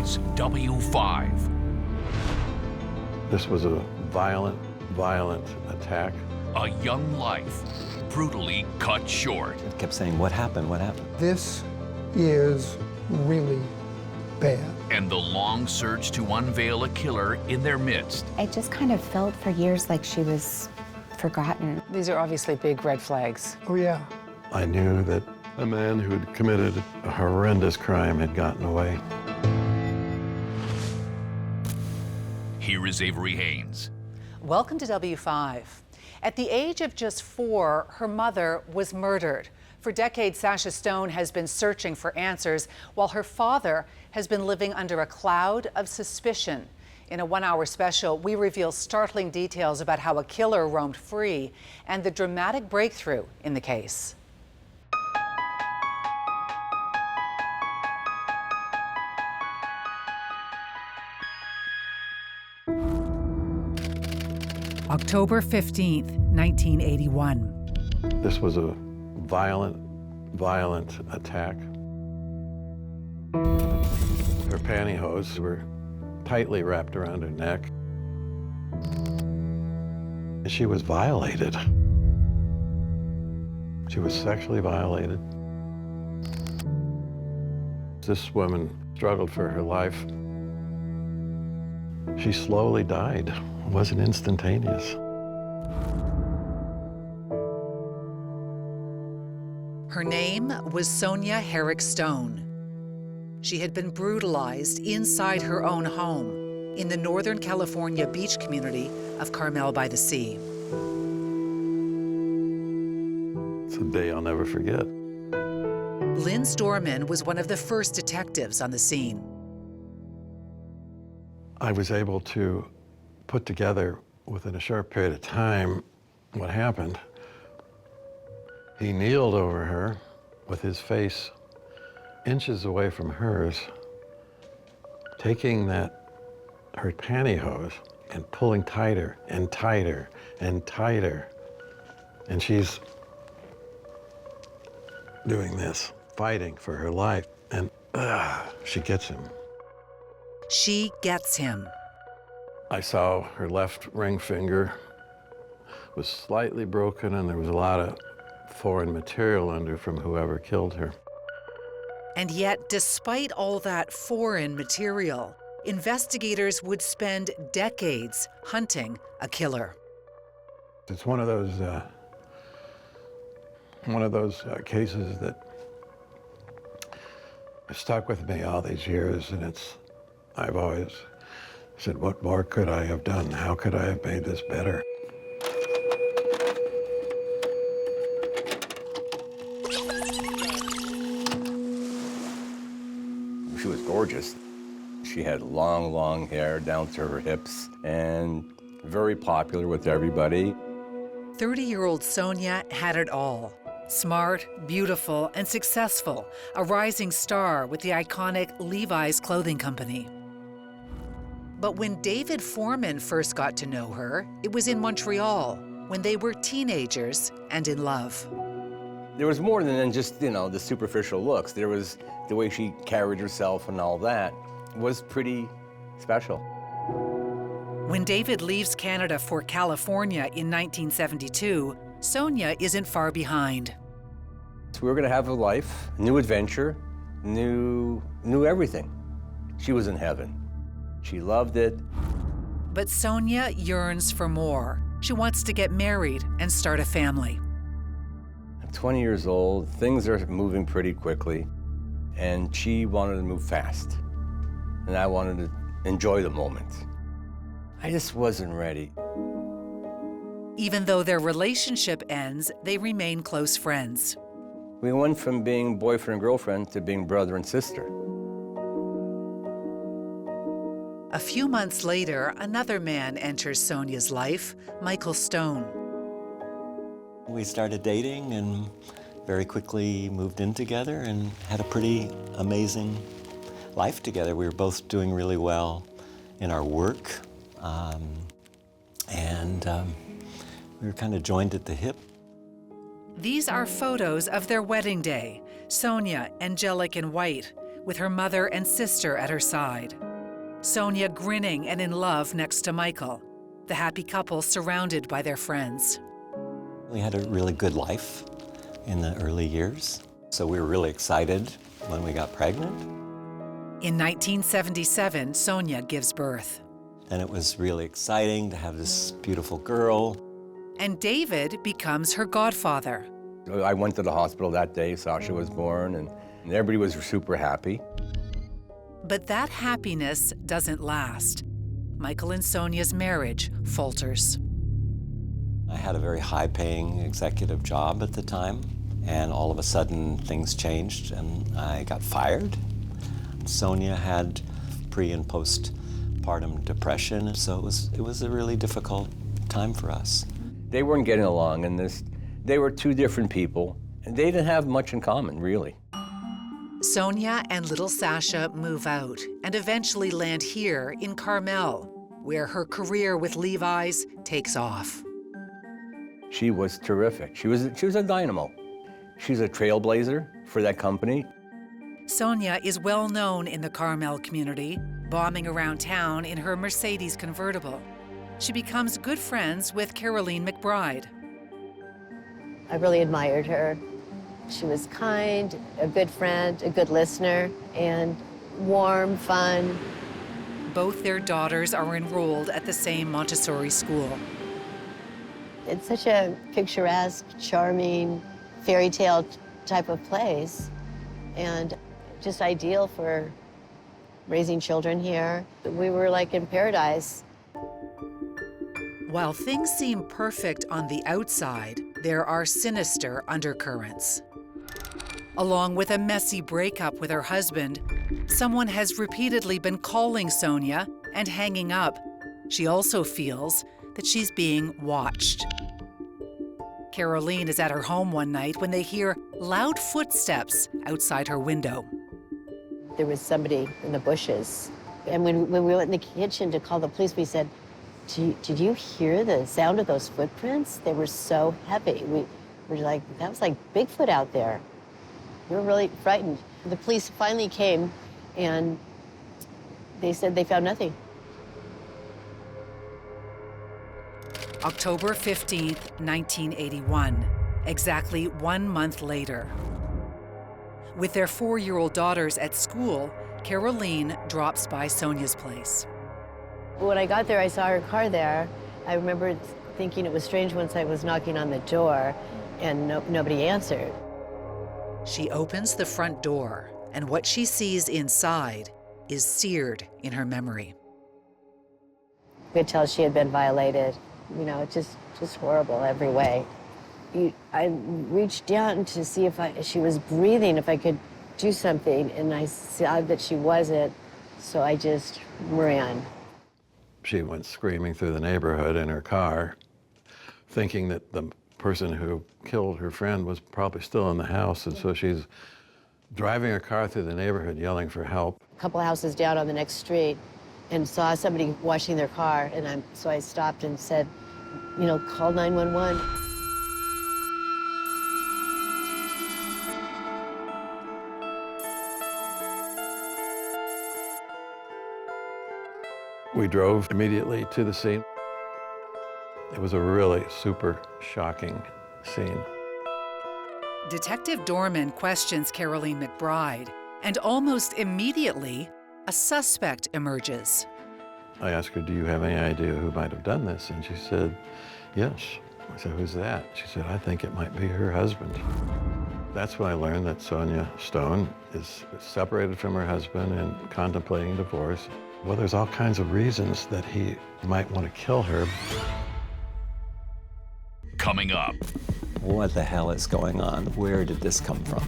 is W5. This was a violent attack. A young life brutally cut short. It kept saying, what happened, what happened? This is really bad. And the long search to unveil a killer in their midst. I just kind of felt for years like she was forgotten. These are obviously big red flags. Oh, yeah. I knew that a man who had committed a horrendous crime had gotten away. Here is Avery Haynes. Welcome to W5. At the age of just 4, her mother was murdered. For decades, Sonia Stone has been searching for answers, while her father has been living under a cloud of suspicion. In a one-hour special, we reveal startling details about how a killer roamed free and the dramatic breakthrough in the case. October 15th, 1981. This was a violent attack. Her pantyhose were tightly wrapped around her neck. She was violated. She was sexually violated. This woman struggled for her life. She slowly died. It wasn't instantaneous. Her name was Sonia Herok-Stone. She had been brutalized inside her own home in the Northern California beach community of Carmel by the Sea. It's a day I'll never forget. Lynn Storman was one of the first detectives on the scene. I was able to put together, within a short period of time, what happened. He kneeled over her with his face inches away from hers, taking her pantyhose and pulling tighter and tighter and tighter. And she's doing this, fighting for her life, and she gets him. She gets him. I saw her left ring finger was slightly broken, and there was a lot of foreign material under from whoever killed her. And yet, despite all that foreign material, investigators would spend decades hunting a killer. It's one of those cases that stuck with me all these years, and I've always said, what more could I have done? How could I have made this better? She was gorgeous. She had long hair down to her hips and very popular with everybody. 30-year-old Sonia had it all. Smart, beautiful, and successful, a rising star with the iconic Levi's clothing company. But when David Foreman first got to know her, it was in Montreal, when they were teenagers and in love. There was more than just, the superficial looks. There was the way she carried herself, and all that was pretty special. When David leaves Canada for California in 1972, Sonia isn't far behind. So we were gonna have a life, new adventure, new everything. She was in heaven. She loved it. But Sonia yearns for more. She wants to get married and start a family. I'm 20 years old, things are moving pretty quickly, and she wanted to move fast. And I wanted to enjoy the moment. I just wasn't ready. Even though their relationship ends, they remain close friends. We went from being boyfriend and girlfriend to being brother and sister. A few months later, another man enters Sonia's life, Michael Stone. We started dating and very quickly moved in together and had a pretty amazing life together. We were both doing really well in our work, and we were kind of joined at the hip. These are photos of their wedding day, Sonia angelic in white, with her mother and sister at her side. Sonia grinning and in love next to Michael, the happy couple surrounded by their friends. We had a really good life in the early years, so we were really excited when we got pregnant. In 1977, Sonia gives birth. And it was really exciting to have this beautiful girl. And David becomes her godfather. I went to the hospital that day, Sasha was born, and everybody was super happy. But that happiness doesn't last. Michael and Sonia's marriage falters. I had a very high-paying executive job at the time, and all of a sudden things changed and I got fired. Sonia had pre- and postpartum depression, so it was a really difficult time for us. They weren't getting along, and they were two different people, and they didn't have much in common, really. Sonia and little Sasha move out and eventually land here in Carmel, where her career with Levi's takes off. She was terrific. She was a dynamo. She's a trailblazer for that company. Sonia is well known in the Carmel community, bombing around town in her Mercedes convertible. She becomes good friends with Caroline McBride. I really admired her. She was kind, a good friend, a good listener, and warm, fun. Both their daughters are enrolled at the same Montessori school. It's such a picturesque, charming, fairy tale type of place, and just ideal for raising children here. We were like in paradise. While things seem perfect on the outside, there are sinister undercurrents. Along with a messy breakup with her husband, someone has repeatedly been calling Sonia and hanging up. She also feels that she's being watched. Caroline is at her home one night when they hear loud footsteps outside her window. There was somebody in the bushes. And when we went in the kitchen to call the police, we said, did you hear the sound of those footprints? They were so heavy. We were like, that was like Bigfoot out there. We were really frightened. The police finally came and they said they found nothing. October 15th, 1981, exactly 1 month later. With their 4-year-old daughters at school, Caroline drops by Sonia's place. When I got there, I saw her car there. I remember thinking it was strange once I was knocking on the door and nobody answered. She opens the front door, and what she sees inside is seared in her memory. You could tell she had been violated. You know, just horrible every way. I reached down to see if she was breathing, if I could do something, and I saw that she wasn't, so I just ran. She went screaming through the neighborhood in her car, thinking that the person who killed her friend was probably still in the house, and so she's driving her car through the neighborhood yelling for help. A couple houses down on the next street and saw somebody washing their car, and so I stopped and said, you know, call 911. We drove immediately to the scene. It was a really super shocking scene. Detective Dorman questions Caroline McBride, and almost immediately, a suspect emerges. I asked her, do you have any idea who might have done this? And she said, yes. I said, who's that? She said, I think it might be her husband. That's when I learned that Sonia Stone is separated from her husband and contemplating divorce. Well, there's all kinds of reasons that he might want to kill her. Coming up, What the hell is going on? Where did this come from?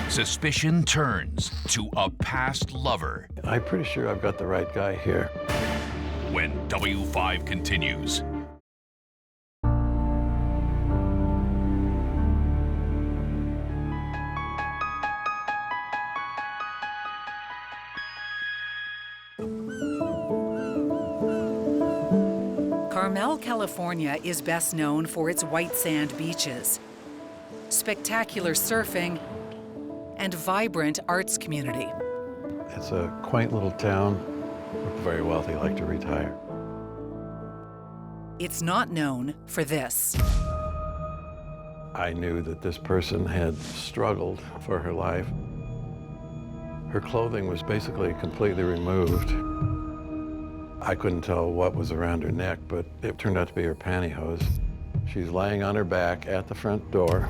suspicion turns to a past lover I'm pretty sure I've got the right guy here. when W5 continues. Carmel, California is best known for its white sand beaches, spectacular surfing, and vibrant arts community. It's a quaint little town. The very wealthy like to retire. It's not known for this. I knew that this person had struggled for her life. Her clothing was basically completely removed. I couldn't tell what was around her neck, but it turned out to be her pantyhose. She's laying on her back at the front door.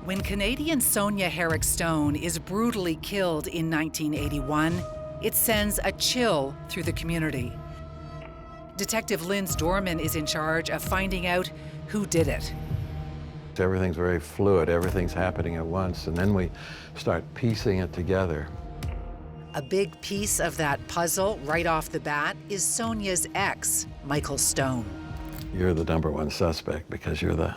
When Canadian Sonia Herok-Stone is brutally killed in 1981, it sends a chill through the community. Detective Linz Dorman is in charge of finding out who did it. Everything's very fluid, everything's happening at once, and then we start piecing it together. A big piece of that puzzle right off the bat is Sonia's ex, Michael Stone. You're the #1 suspect because you're the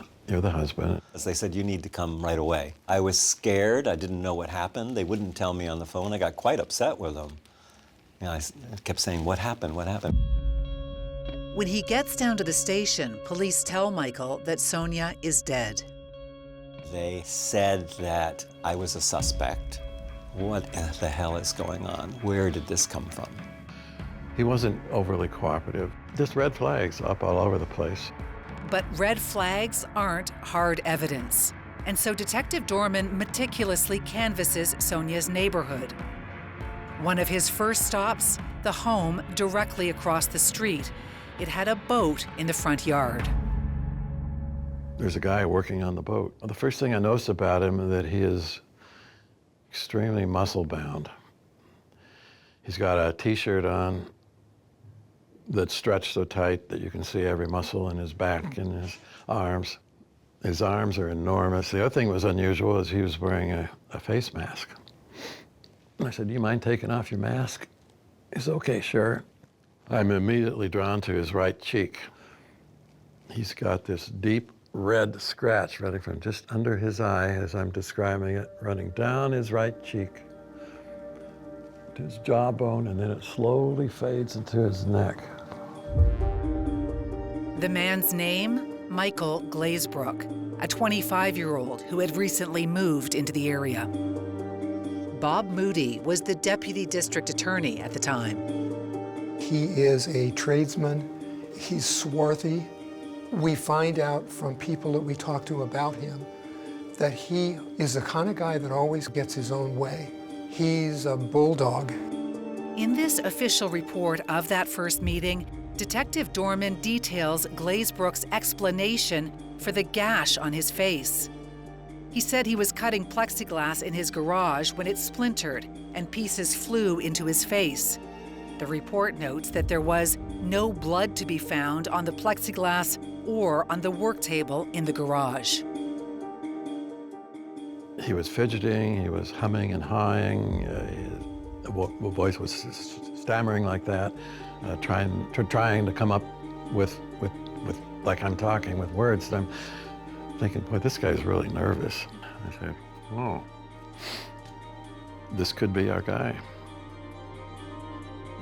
husband. As they said, you need to come right away. I was scared. I didn't know what happened. They wouldn't tell me on the phone. I got quite upset with them. You know, I kept saying, what happened? What happened? When he gets down to the station, police tell Michael that Sonia is dead. They said that I was a suspect. What the hell is going on? Where did this come from? He wasn't overly cooperative. Just red flags up all over the place. But red flags aren't hard evidence. And so Detective Dorman meticulously canvasses Sonia's neighborhood. One of his first stops, the home directly across the street. It had a boat in the front yard. There's a guy working on the boat. The first thing I noticed about him is that he is extremely muscle-bound. He's got a t-shirt on that's stretched so tight that you can see every muscle in his back and his arms. His arms are enormous. The other thing that was unusual is he was wearing a face mask. I said, do you mind taking off your mask? He said, okay, sure. I'm immediately drawn to his right cheek. He's got this deep red scratch running from just under his eye, as I'm describing it, running down his right cheek to his jawbone, and then it slowly fades into his neck. The man's name? Michael Glazebrook, a 25-year-old who had recently moved into the area. Bob Moody was the deputy district attorney at the time. He is a tradesman. He's swarthy. We find out from people that we talk to about him that he is the kind of guy that always gets his own way. He's a bulldog. In this official report of that first meeting, Detective Dorman details Glazebrook's explanation for the gash on his face. He said he was cutting plexiglass in his garage when it splintered and pieces flew into his face. The report notes that there was no blood to be found on the plexiglass or on the work table in the garage. He was fidgeting, he was humming and hawing, his voice was stammering like that, trying to come up with like I'm talking, with words. And I'm thinking, boy, this guy's really nervous. I said, oh, this could be our guy.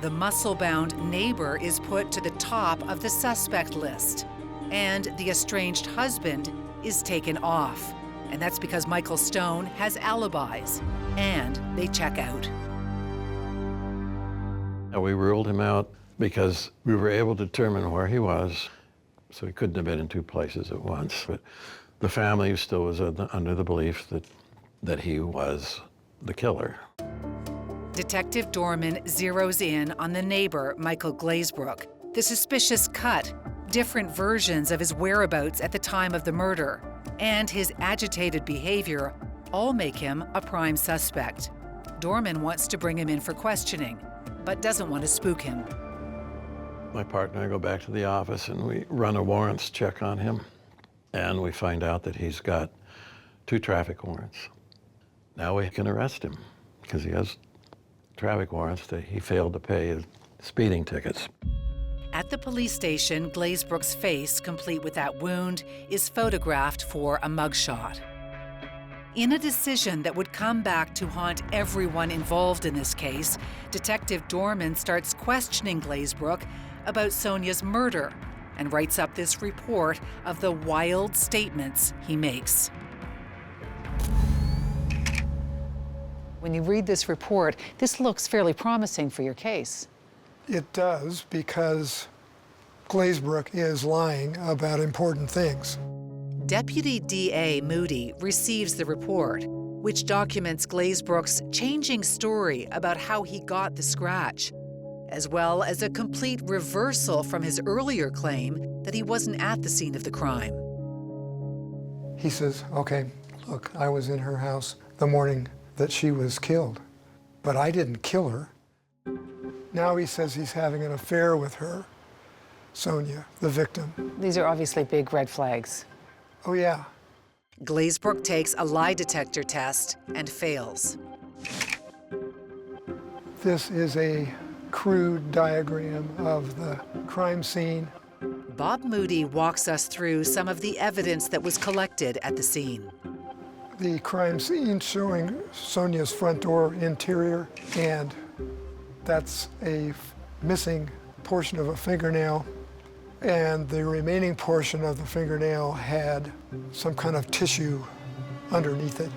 The muscle-bound neighbor is put to the top of the suspect list, and the estranged husband is taken off. And that's because Michael Stone has alibis, and they check out. We ruled him out because we were able to determine where he was, so he couldn't have been in two places at once. But the family still was under the belief that he was the killer. Detective Dorman zeroes in on the neighbor, Michael Glazebrook, the suspicious cut, different versions of his whereabouts at the time of the murder, and his agitated behavior all make him a prime suspect. Dorman wants to bring him in for questioning, but doesn't want to spook him. My partner and I go back to the office and we run a warrants check on him, and we find out that he's got 2 traffic warrants. Now we can arrest him because he has traffic warrants that he failed to pay his speeding tickets. At the police station, Glazebrook's face, complete with that wound, is photographed for a mugshot. In a decision that would come back to haunt everyone involved in this case, Detective Dorman starts questioning Glazebrook about Sonia's murder and writes up this report of the wild statements he makes. When you read this report, this looks fairly promising for your case. It does, because Glazebrook is lying about important things. Deputy DA Moody receives the report, which documents Glazebrook's changing story about how he got the scratch, as well as a complete reversal from his earlier claim that he wasn't at the scene of the crime. He says, okay, look, I was in her house the morning that she was killed, but I didn't kill her. Now he says he's having an affair with her, Sonia, the victim. These are obviously big red flags. Oh, yeah. Glazebrook takes a lie detector test and fails. This is a crude diagram of the crime scene. Bob Moody walks us through some of the evidence that was collected at the scene. The crime scene showing Sonia's front door interior, and that's a missing portion of a fingernail, and the remaining portion of the fingernail had some kind of tissue underneath it.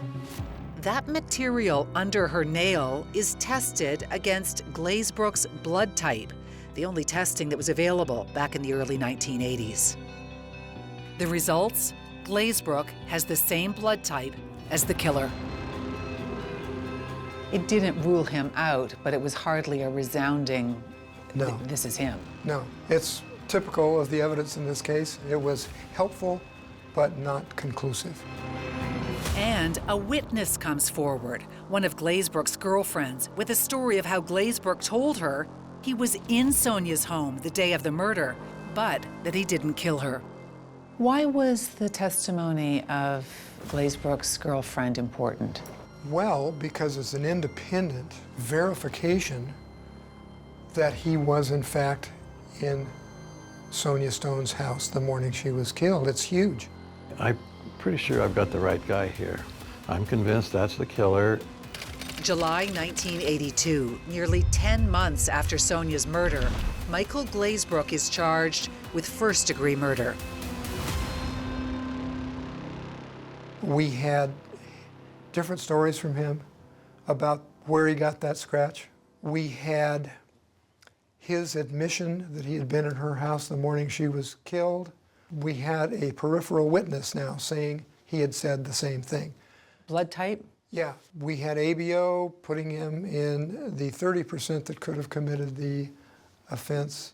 That material under her nail is tested against Glazebrook's blood type, the only testing that was available back in the early 1980s. The results? Glazebrook has the same blood type as the killer. It didn't rule him out, but it was hardly a resounding, No. This is him. No, it's typical of the evidence in this case. It was helpful, but not conclusive. And a witness comes forward, one of Glazebrook's girlfriends, with a story of how Glazebrook told her he was in Sonia's home the day of the murder, but that he didn't kill her. Why was the testimony of Glazebrook's girlfriend important? Well, because it's an independent verification that he was, in fact, in Sonia Stone's house the morning she was killed. It's huge. I'm pretty sure I've got the right guy here. I'm convinced that's the killer. July 1982, nearly 10 months after Sonia's murder, Michael Glazebrook is charged with first-degree murder. We had different stories from him about where he got that scratch. We had his admission that he had been in her house the morning she was killed. We had a peripheral witness now saying he had said the same thing. Blood type? Yeah, we had ABO putting him in the 30% that could have committed the offense.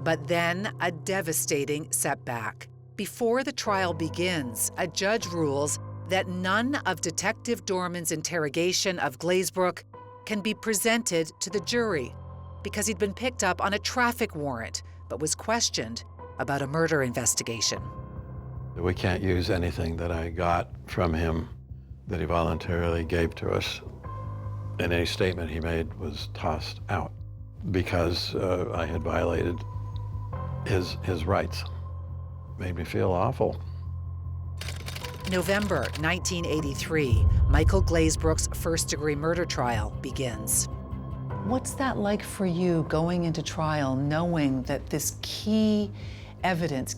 But then a devastating setback. Before the trial begins, a judge rules that none of Detective Dorman's interrogation of Glazebrook can be presented to the jury because he'd been picked up on a traffic warrant but was questioned about a murder investigation. We can't use anything that I got from him that he voluntarily gave to us, and any statement he made was tossed out because I had violated his rights. Made me feel awful. November 1983, Michael Glazebrook's first-degree murder trial begins. What's that like for you going into trial knowing that this key evidence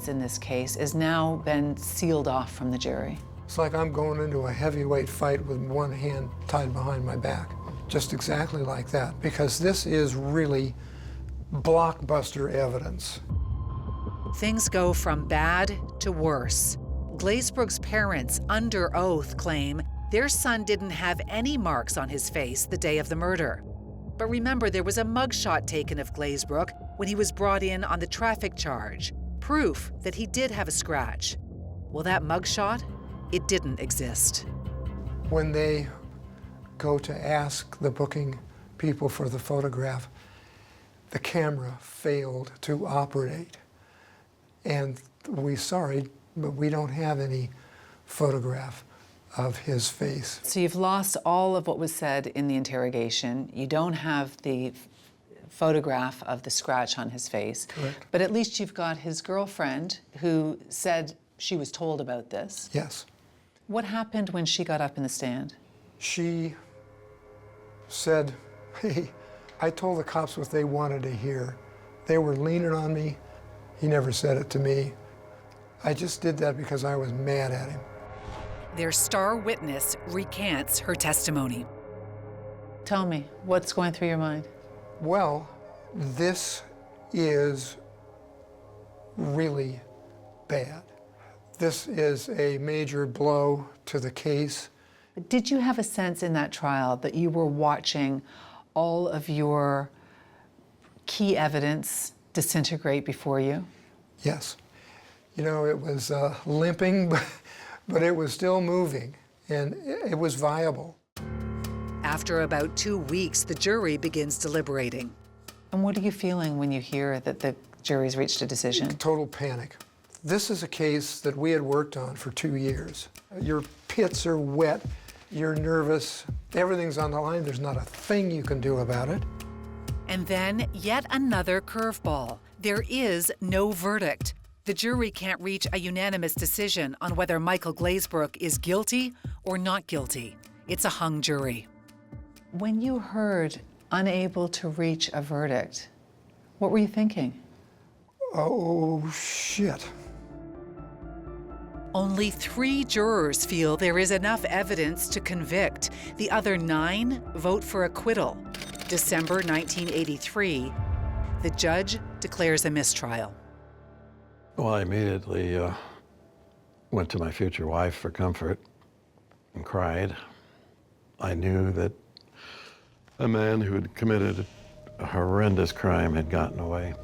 in this case has now been sealed off from the jury? It's like I'm going into a heavyweight fight with one hand tied behind my back. Just exactly like that, because this is really blockbuster evidence. Things go from bad to worse. Glazebrook's parents, under oath, claim their son didn't have any marks on his face the day of the murder. But remember, there was a mugshot taken of Glazebrook when he was brought in on the traffic charge, proof that he did have a scratch. Well, that mugshot, it didn't exist. When they go to ask the booking people for the photograph, the camera failed to operate. And sorry, but we don't have any photograph of his face. So you've lost all of what was said in the interrogation. You don't have the photograph of the scratch on his face. Correct. But at least you've got his girlfriend who said she was told about this. Yes. What happened when she got up in the stand? She said, hey, I told the cops what they wanted to hear. They were leaning on me. He never said it to me. I just did that because I was mad at him. Their star witness recants her testimony. Tell me, what's going through your mind? Well, this is really bad. This is a major blow to the case. Did you have a sense in that trial that you were watching all of your key evidence disintegrate before you? Yes. You know, it was limping, but it was still moving, and it was viable. After about 2 weeks, the jury begins deliberating. And what are you feeling when you hear that the jury's reached a decision? Total panic. This is a case that we had worked on for 2 years. Your pits are wet, you're nervous, everything's on the line, there's not a thing you can do about it. And then yet another curveball. There is no verdict. The jury can't reach a unanimous decision on whether Michael Glazebrook is guilty or not guilty. It's a hung jury. When you heard unable to reach a verdict, what were you thinking? Oh, shit. Only 3 jurors feel there is enough evidence to convict. The other 9 vote for acquittal. December 1983, the judge declares a mistrial. Well, I immediately went to my future wife for comfort and cried. I knew that a man who had committed a horrendous crime had gotten away.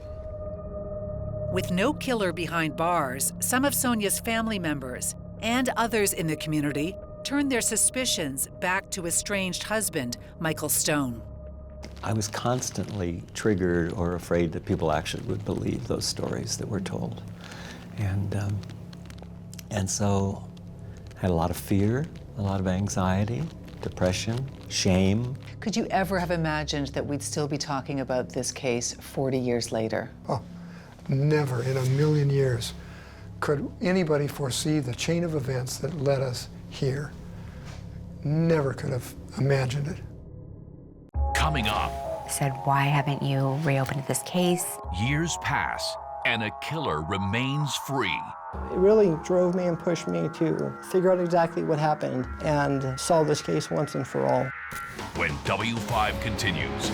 With no killer behind bars, some of Sonia's family members and others in the community turned their suspicions back to estranged husband, Michael Stone. I was constantly triggered or afraid that people actually would believe those stories that were told. And so I had a lot of fear, a lot of anxiety, depression, shame. Could you ever have imagined that we'd still be talking about this case 40 years later? Oh, never in a million years could anybody foresee the chain of events that led us here. Never could have imagined it. Coming up, Said, why haven't you reopened this case? years pass and a killer remains free. It really drove me and pushed me to figure out exactly what happened and solve this case once and for all. When W5 continues.